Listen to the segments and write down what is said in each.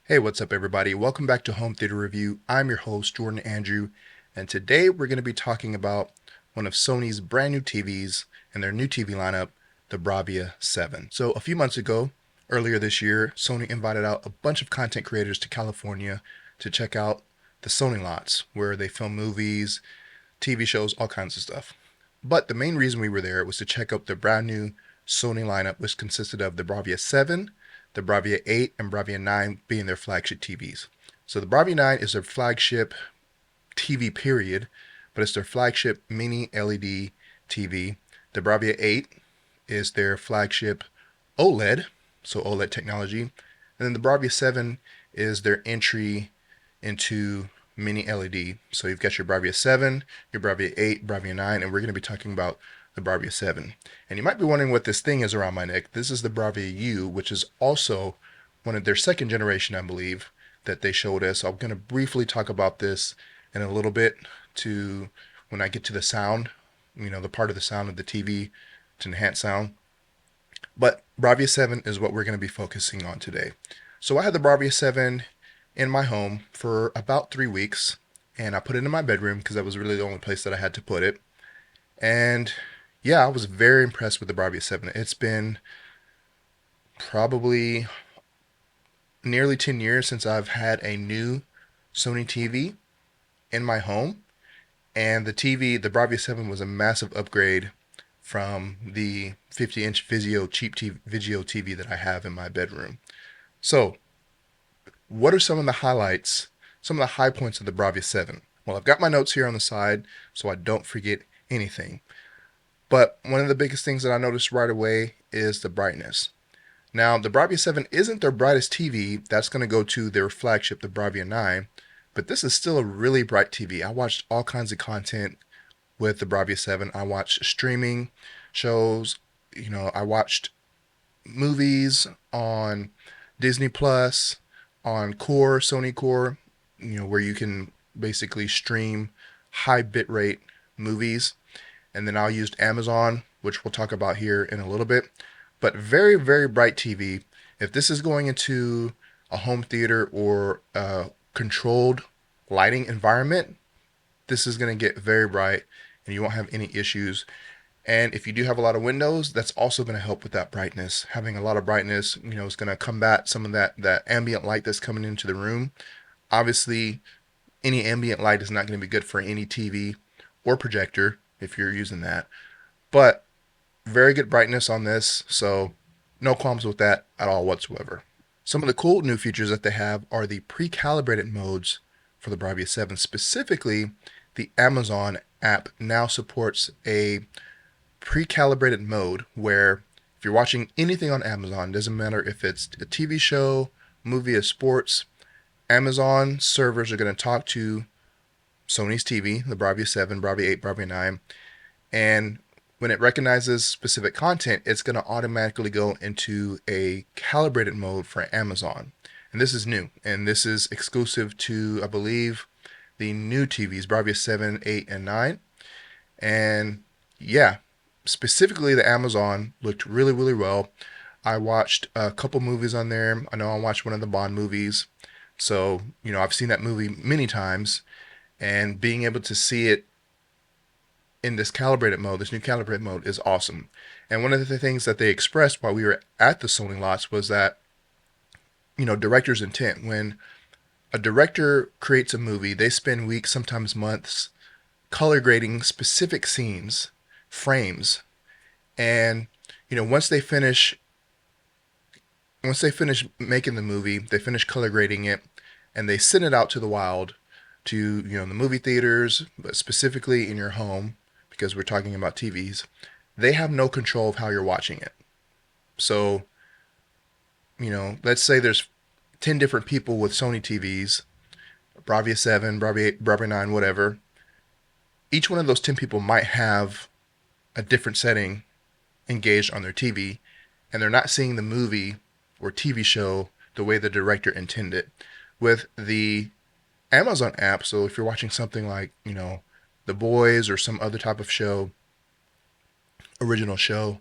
Hey, what's up, everybody? Welcome back to Home Theater Review. I'm your host, Jordan Andrew, and today we're going to be talking about one of Sony's brand new TVs and their new TV lineup, the BRAVIA 7. So, a few months ago, earlier this year, Sony invited out a bunch of content creators to California to check out the Sony lots, where they film movies, TV shows, all kinds of stuff. But the main reason we were there was to check out the brand new Sony lineup, which consisted of the BRAVIA 7, the BRAVIA 8, and BRAVIA 9 being their flagship TVs. So the BRAVIA 9 is their flagship TV period, but it's their flagship mini LED TV. The BRAVIA 8 is their flagship OLED, so OLED technology. And then the BRAVIA 7 is their entry into mini LED. So you've got your BRAVIA 7, your BRAVIA 8, BRAVIA 9, and we're going to be talking about the BRAVIA 7. And you might be wondering what this thing is around my neck. This is the BRAVIA U, which is also one of their second generation, I believe, that they showed us. I'm going to briefly talk about this in a little bit to when I get to the sound, the part of the sound of the TV to enhance sound. But BRAVIA 7 is what we're going to be focusing on today. So I had the BRAVIA 7 in my home for about 3 weeks, and I put it in my bedroom because that was really the only place that I had to put it. And yeah, I was very impressed with the BRAVIA 7. It's been probably nearly 10 years since I've had a new Sony TV in my home, and the BRAVIA 7 was a massive upgrade from the 50-inch Vizio TV that I have in my bedroom. So, what are some of the highlights, some of the high points of the BRAVIA 7? Well, I've got my notes here on the side so I don't forget anything. But one of the biggest things that I noticed right away is the brightness. Now, the BRAVIA 7 isn't their brightest TV. That's going to go to their flagship, the BRAVIA 9. But this is still a really bright TV. I watched all kinds of content with the BRAVIA 7. I watched streaming shows. I watched movies on Disney Plus, on Core, Sony Core, where you can basically stream high bitrate movies. And then I used Amazon, which we'll talk about here in a little bit. But very, very bright TV. If this is going into a home theater or a controlled lighting environment, this is going to get very bright and you won't have any issues. And if you do have a lot of windows, that's also going to help with that brightness. Having a lot of brightness, is going to combat some of that ambient light that's coming into the room. Obviously, any ambient light is not going to be good for any TV or projector if you're using that. But very good brightness on this, so no qualms with that at all whatsoever. Some of the cool new features that they have are the pre-calibrated modes for the BRAVIA 7. Specifically, the Amazon app now supports a pre-calibrated mode where if you're watching anything on Amazon, doesn't matter if it's a TV show, movie, or sports, Amazon servers are going to talk to Sony's TV, the BRAVIA 7, BRAVIA 8, BRAVIA 9, and when it recognizes specific content, it's going to automatically go into a calibrated mode for Amazon. And this is new, and this is exclusive to, I believe, the new TVs, BRAVIA 7, 8, and 9. And yeah, specifically the Amazon looked really, really well. I watched a couple movies on there. I know I watched one of the Bond movies. So, I've seen that movie many times, and being able to see it in this calibrated mode, this new calibrated mode is awesome. And one of the things that they expressed while we were at the Sony lots was that, director's intent. When a director creates a movie, they spend weeks, sometimes months, color grading specific scenes, frames, and once they finish making the movie, they finish color grading it, and they send it out to the wild, to the movie theaters, but specifically in your home, because we're talking about TVs. They have no control of how you're watching it. So, let's say there's 10 different people with Sony TVs, BRAVIA 7, BRAVIA 8, BRAVIA 9, whatever. Each one of those 10 people might have a different setting engaged on their TV, and they're not seeing the movie or TV show the way the director intended. With the Amazon app, so if you're watching something like, The Boys or some other type of show, original show,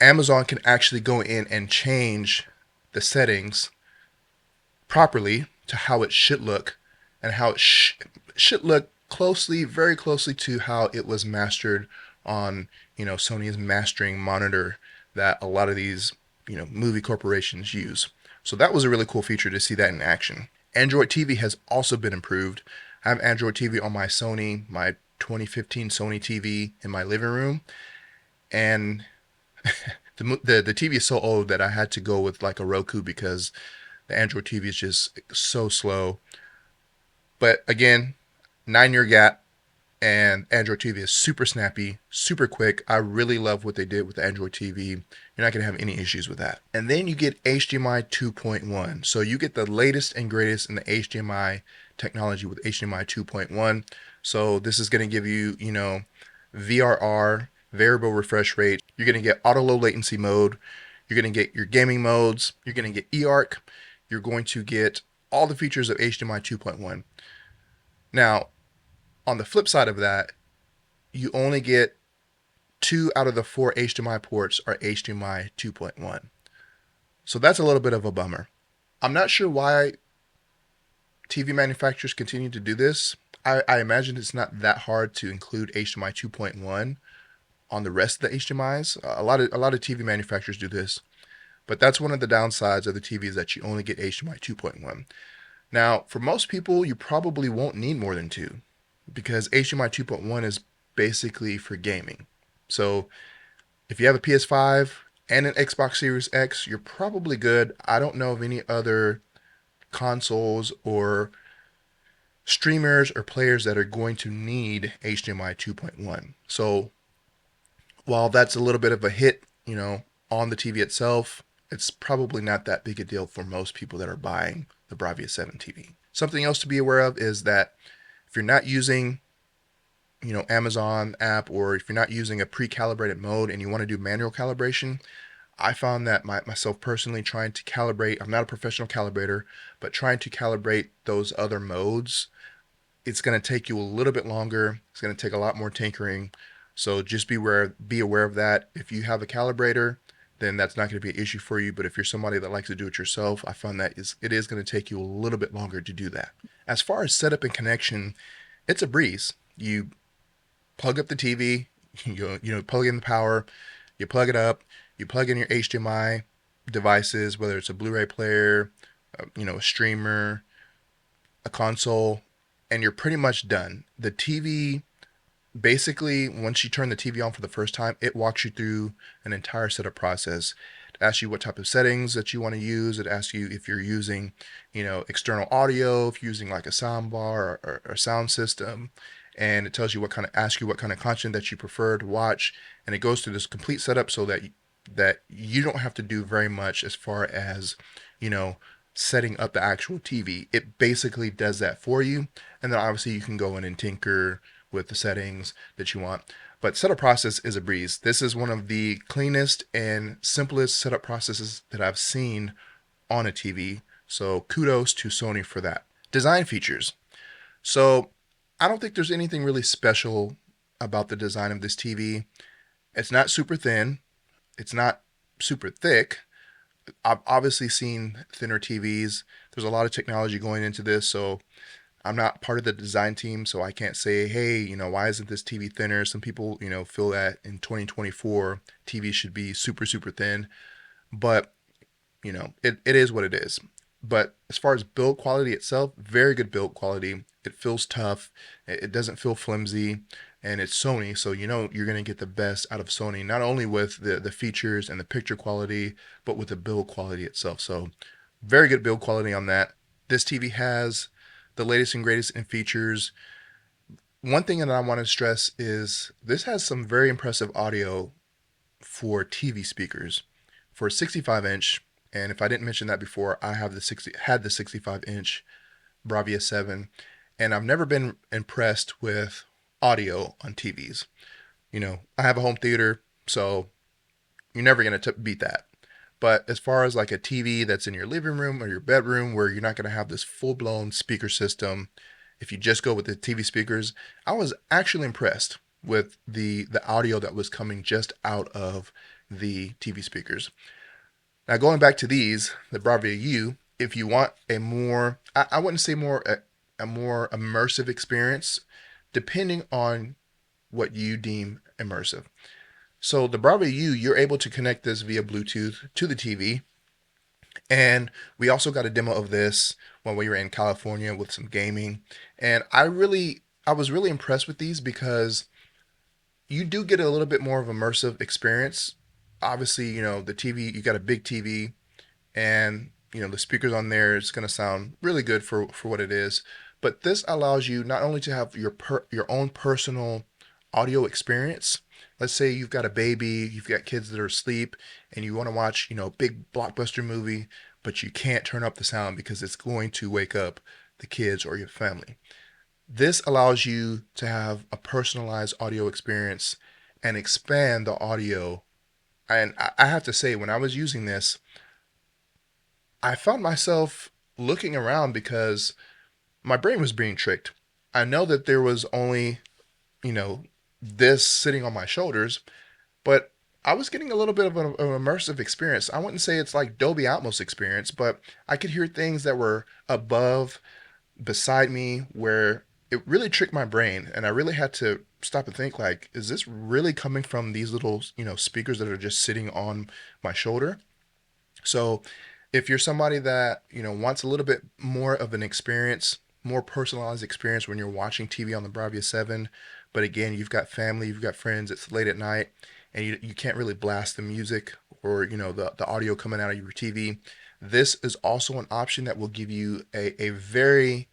Amazon can actually go in and change the settings properly to how it should look, and how it should look closely, very closely to how it was mastered on, Sony's mastering monitor that a lot of these, movie corporations use. So that was a really cool feature to see that in action. Android TV has also been improved. I have Android TV on my 2015 Sony TV in my living room, and the TV is so old that I had to go with like a Roku because the Android TV is just so slow. But again, 9-year gap, and Android TV is super snappy, super quick. I really love what they did with the Android TV. You're not going to have any issues with that. And then you get HDMI 2.1. So you get the latest and greatest in the HDMI technology with HDMI 2.1. So this is going to give you, VRR, variable refresh rate. You're going to get auto low latency mode. You're going to get your gaming modes. You're going to get eARC. You're going to get all the features of HDMI 2.1. Now, on the flip side of that, you only get 2 out of the 4 HDMI ports are HDMI 2.1. So that's a little bit of a bummer. I'm not sure why TV manufacturers continue to do this. I imagine it's not that hard to include HDMI 2.1 on the rest of the HDMIs. A lot of TV manufacturers do this, but that's one of the downsides of the TV is that you only get HDMI 2.1. Now, for most people, you probably won't need more than 2 because HDMI 2.1 is basically for gaming. So if you have a PS5 and an Xbox Series X, you're probably good. I don't know of any other consoles or streamers or players that are going to need HDMI 2.1. So while that's a little bit of a hit, on the TV itself, it's probably not that big a deal for most people that are buying the BRAVIA 7 TV. Something else to be aware of is that if you're not using, Amazon app, or if you're not using a pre-calibrated mode and you want to do manual calibration, I found that myself personally trying to calibrate, I'm not a professional calibrator, but trying to calibrate those other modes, it's going to take you a little bit longer. It's going to take a lot more tinkering. So just be aware of that. If you have a calibrator, then that's not going to be an issue for you. But if you're somebody that likes to do it yourself, I found that it is going to take you a little bit longer to do that. As far as setup and connection, it's a breeze. You plug up the TV, plug in the power, you plug it up, you plug in your HDMI devices, whether it's a Blu-ray player, a streamer, a console, and you're pretty much done. The TV, basically, once you turn the TV on for the first time, it walks you through an entire setup process. It asks you what type of settings that you want to use. It asks you if you're using, external audio, if you're using like a sound bar or sound system. And it tells you asks you what kind of content that you prefer to watch. And it goes through this complete setup so that you don't have to do very much as far as, setting up the actual TV. It basically does that for you. And then obviously you can go in and tinker with the settings that you want. But setup process is a breeze. This is one of the cleanest and simplest setup processes that I've seen on a TV. So kudos to Sony for that. Design features. So I don't think there's anything really special about the design of this TV. It's not super thin. It's not super thick. I've obviously seen thinner TVs. There's a lot of technology going into this, so I'm not part of the design team, so I can't say, hey, why isn't this TV thinner? Some people, feel that in 2024, TV should be super, super thin, but, it is what it is. But as far as build quality itself, very good build quality. It feels tough. It doesn't feel flimsy. And it's Sony, so you're going to get the best out of Sony, not only with the features and the picture quality, but with the build quality itself. So very good build quality on that. This TV has the latest and greatest in features. One thing that I want to stress is this has some very impressive audio for TV speakers. For a 65-inch, and if I didn't mention that before, I have had the 65-inch BRAVIA 7, and I've never been impressed with audio on TVs. I have a home theater, so you're never going to beat that. But as far as like a TV that's in your living room or your bedroom where you're not going to have this full-blown speaker system, if you just go with the TV speakers, I was actually impressed with the audio that was coming just out of the TV speakers. Now going back to the BRAVIA U, if you want a more, I wouldn't say more, a more immersive experience, depending on what you deem immersive. So the Bravia U, you're able to connect this via Bluetooth to the TV. And we also got a demo of this when we were in California with some gaming. And I was really impressed with these because you do get a little bit more of immersive experience. Obviously, the TV, you got a big TV, and the speakers on there, it's going to sound really good for what it is. But this allows you not only to have your own personal audio experience. Let's say you've got a baby, you've got kids that are asleep, and you want to watch a big blockbuster movie, but you can't turn up the sound because it's going to wake up the kids or your family. This allows you to have a personalized audio experience and expand the audio. And I have to say, when I was using this, I found myself looking around because my brain was being tricked. I know that there was only, you know, this sitting on my shoulders, but I was getting a little bit of an immersive experience. I wouldn't say it's like Dolby Atmos experience, but I could hear things that were above, beside me, where it really tricked my brain, and I really had to stop and think like, is this really coming from these little, speakers that are just sitting on my shoulder? So if you're somebody that, wants a little bit more of an experience, more personalized experience when you're watching TV on the Bravia 7, but again, you've got family, you've got friends, it's late at night, and you can't really blast the music or, the audio coming out of your TV, this is also an option that will give you a very,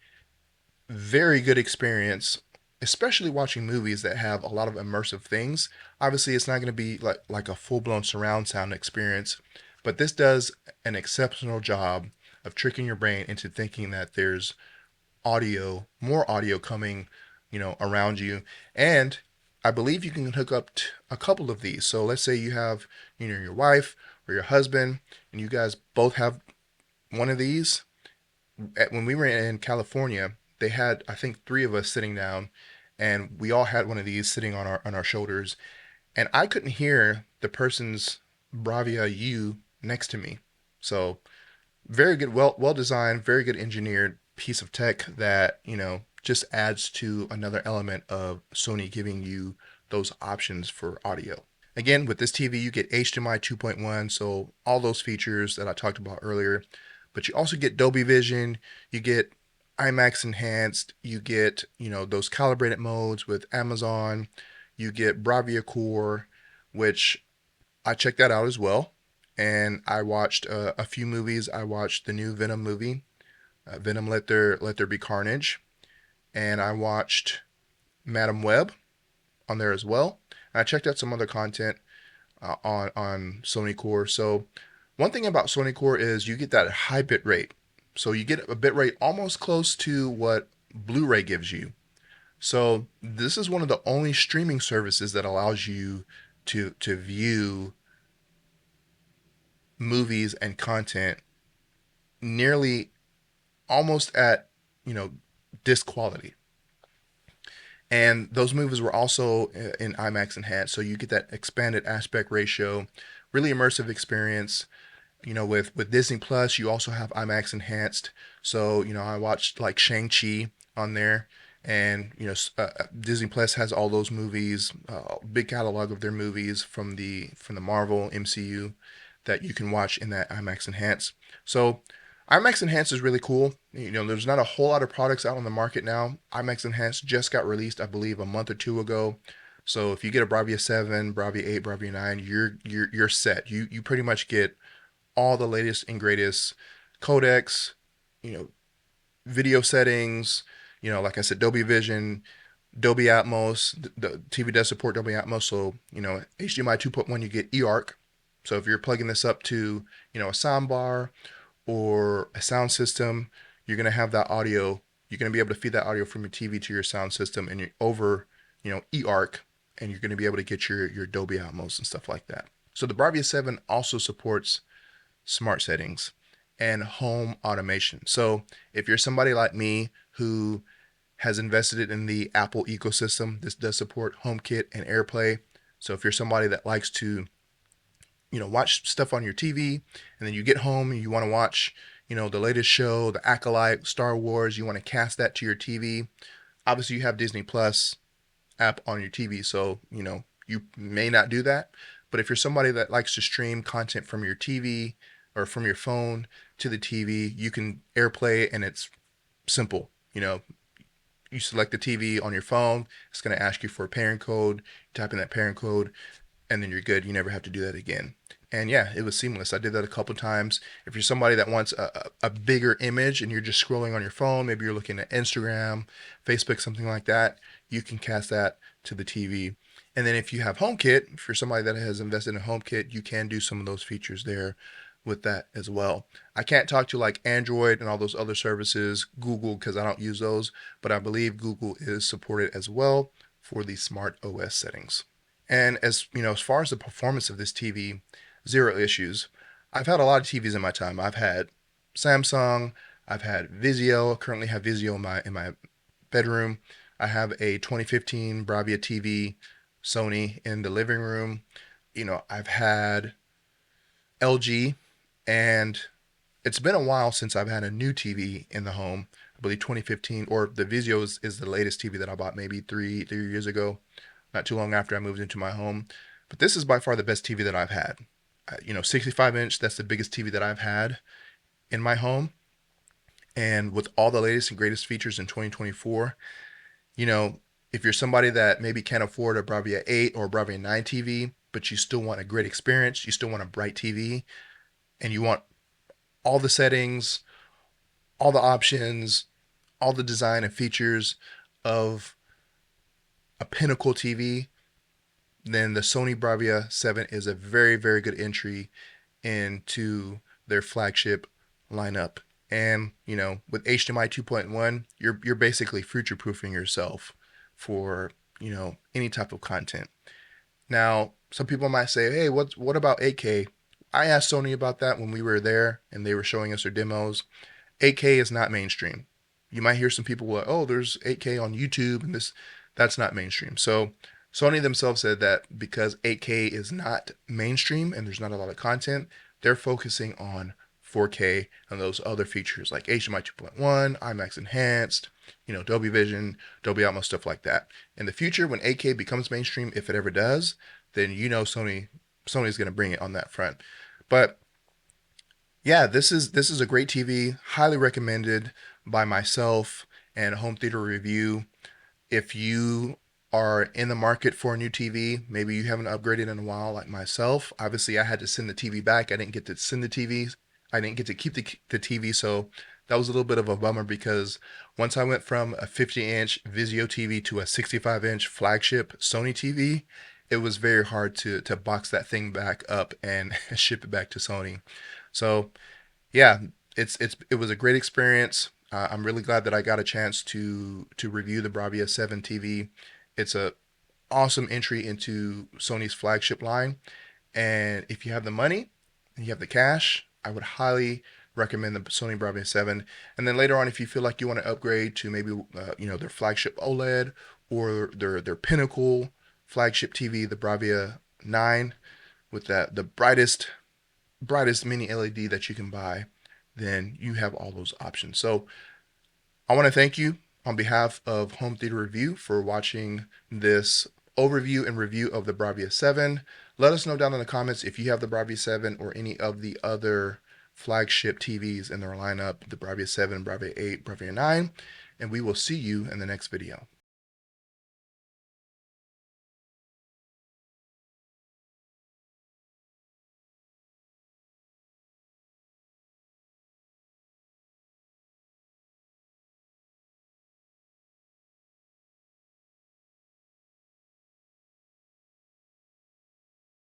very good experience, especially watching movies that have a lot of immersive things. Obviously, it's not going to be like a full-blown surround sound experience, but this does an exceptional job of tricking your brain into thinking that there's more audio coming, around you. And I believe you can hook up a couple of these. So let's say you have, your wife or your husband, and you guys both have one of these. When we were in California, they had, I think, three of us sitting down, and we all had one of these sitting on our shoulders, and I couldn't hear the person's Bravia U next to me. So very good, well designed, very good engineered piece of tech that just adds to another element of Sony giving you those options for audio. Again, with this TV, you get HDMI 2.1, so all those features that I talked about earlier. But you also get Dolby Vision, you get IMAX enhanced, you get, those calibrated modes with Amazon, you get Bravia Core, which I checked that out as well. And I watched a few movies. I watched the new Venom movie, Venom Let There Be Carnage, and I watched Madam Web on there as well. And I checked out some other content on Sony Core. So one thing about Sony Core is you get that high bit rate. So you get a bit rate almost close to what Blu-ray gives you. So this is one of the only streaming services that allows you to view movies and content nearly almost at, you know, disc quality. And those movies were also in IMAX enhanced, so you get that expanded aspect ratio, really immersive experience. With Disney Plus, you also have IMAX enhanced. So I watched like Shang-Chi on there, and Disney Plus has all those movies, big catalog of their movies from the Marvel MCU that you can watch in that IMAX enhanced. So IMAX Enhanced is really cool. There's not a whole lot of products out on the market now. IMAX Enhanced just got released, I believe, a month or two ago. So if you get a Bravia 7, Bravia 8, Bravia 9, you're set. You pretty much get all the latest and greatest codecs, you know, video settings, like I said, Dolby Vision, Dolby Atmos. The TV does support Dolby Atmos, so HDMI 2.1 you get eARC. So if you're plugging this up to a sound bar or a sound system, you're going to have that audio. You're going to be able to feed that audio from your TV to your sound system and you're over, eARC, and you're going to be able to get your Dolby Atmos and stuff like that. So the Bravia 7 also supports smart settings and home automation. So if you're somebody like me who has invested in the Apple ecosystem, this does support HomeKit and AirPlay. So if you're somebody that likes to, watch stuff on your TV, and then you get home and you want to watch, the latest show, The Acolyte, Star Wars. You want to cast that to your TV. Obviously, you have Disney Plus app on your TV, so you may not do that. But if you're somebody that likes to stream content from your TV or from your phone to the TV, you can AirPlay, and it's simple. You select the TV on your phone. It's going to ask you for a pairing code. You type in that pairing code, and then you're good. You never have to do that again. And yeah, it was seamless. I did that a couple times. If you're somebody that wants a bigger image and you're just scrolling on your phone, maybe you're looking at Instagram, Facebook, something like that, you can cast that to the TV. And then if you have HomeKit, if you're somebody that has invested in HomeKit, you can do some of those features there with that as well. I can't talk to like Android and all those other services, Google, because I don't use those, but I believe Google is supported as well for the smart OS settings. And as far as the performance of this TV, zero issues. I've had a lot of TVs in my time. I've had Samsung, I've had Vizio, currently have Vizio in my bedroom. I have a 2015 BRAVIA TV, Sony in the living room. I've had LG, and it's been a while since I've had a new TV in the home. I believe 2015, or the Vizio is the latest TV that I bought maybe three years ago, not too long after I moved into my home. But this is by far the best TV that I've had. 65 inch, that's the biggest TV that I've had in my home. And with all the latest and greatest features in 2024, you know, if you're somebody that maybe can't afford a Bravia 8 or a Bravia 9 TV, but you still want a great experience, you still want a bright TV, and you want all the settings, all the options, all the design and features of a pinnacle TV, then the Sony Bravia 7 is a very, very good entry into their flagship lineup. And, with HDMI 2.1, you're basically future-proofing yourself for, any type of content. Now, some people might say, "Hey, what about 8K?" I asked Sony about that when we were there and they were showing us their demos. 8K is not mainstream. You might hear some people like, "Oh, there's 8K on YouTube," and that's not mainstream. So Sony themselves said that because 8K is not mainstream and there's not a lot of content, they're focusing on 4K and those other features like HDMI 2.1, IMAX Enhanced, Dolby Vision, Dolby Atmos, stuff like that. In the future, when 8K becomes mainstream, if it ever does, then Sony's going to bring it on that front. But yeah, this is a great TV, highly recommended by myself and Home Theater Review. If you are in the market for a new TV, maybe you haven't upgraded in a while like myself. Obviously, I had to send the TV back. I didn't get to send the TVs. I didn't get to keep the TV, so that was a little bit of a bummer because once I went from a 50-inch Vizio TV to a 65-inch flagship Sony TV, it was very hard to box that thing back up and ship it back to Sony. So yeah, it was a great experience. I'm really glad that I got a chance to review the Bravia 7 TV. It's a awesome entry into Sony's flagship line, and if you have the money and you have the cash, I would highly recommend the Sony Bravia 7. And then later on, if you feel like you want to upgrade to maybe their flagship OLED or their pinnacle flagship TV, the Bravia 9, with the brightest mini LED that you can buy, then you have all those options. So I want to thank you on behalf of Home Theater Review for watching this overview and review of the Bravia 7. Let us know down in the comments if you have the Bravia 7 or any of the other flagship TVs in their lineup, the Bravia 7, Bravia 8, Bravia 9, and we will see you in the next video.